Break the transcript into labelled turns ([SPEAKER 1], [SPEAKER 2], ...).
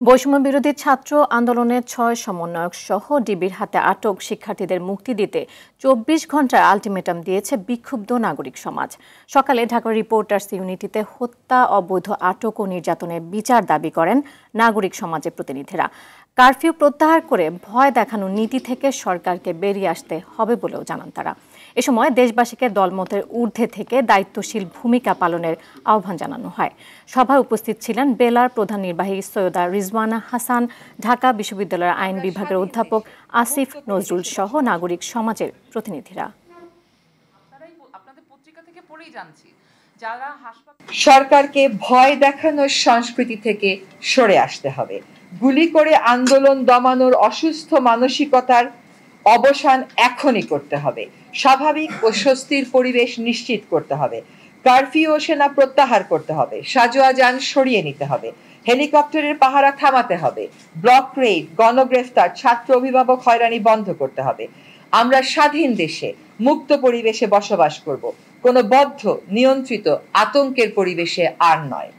[SPEAKER 1] বৈষম্য বিরোধী ছাত্র আন্দোলনের ৬ সমন্বয়ক সহ ডিবির হাতে আটক শিক্ষার্থীদের মুক্তি দিতে ২৪ ঘন্টার আলটিমেটাম দিয়েছে বিক্ষুব্ধ নাগরিক সমাজ। সকালে ঢাকা রিপোর্টার্স ইউনিটিতে হত্যা, অবৈধ আটক ও নির্যাতনের বিচার দাবি করেন নাগরিক সমাজের প্রতিনিধিরা। কারফিউ প্রত্যাহার করে ভয় দেখানোর নীতি থেকে সরকারকে বেরিয়ে আসতে হবে বলেও জানান তারা। এ সময় দেশবাসীকে দলমতের ঊর্ধ্বে থেকে দায়িত্বশীল ভূমিকা পালনের আহ্বান জানানো হয়। সভায় উপস্থিত ছিলেন বেলার প্রধান নির্বাহী সৈয়দা রিজওয়ানা হাসান, ঢাকা বিশ্ববিদ্যালয়ের আইন বিভাগের অধ্যাপক আসিফ নজরুল সহ নাগরিক সমাজের প্রতিনিধিরা।
[SPEAKER 2] সরকারকে ভয় দেখানোর সংস্কৃতি থেকে সরে আসতে হবে। গুলি করে আন্দোলন দমানোর অসুস্থ মানসিকতার অবসান এখনই করতে হবে। স্বাভাবিক ও স্বস্তির পরিবেশ নিশ্চিত করতে হবে। কারফিউ ও সেনা প্রত্যাহার করতে হবে। সাজোয়া যান সরিয়ে নিতে হবে। হেলিকপ্টারের পাহারা থামাতে হবে। ব্লক রেড, গণগ্রেফতার, ছাত্র অভিভাবক হয়রানি বন্ধ করতে হবে। আমরা স্বাধীন দেশে মুক্ত পরিবেশে বসবাস করব, কোনো বদ্ধ নিয়ন্ত্রিত আতঙ্কের পরিবেশে আর নয়।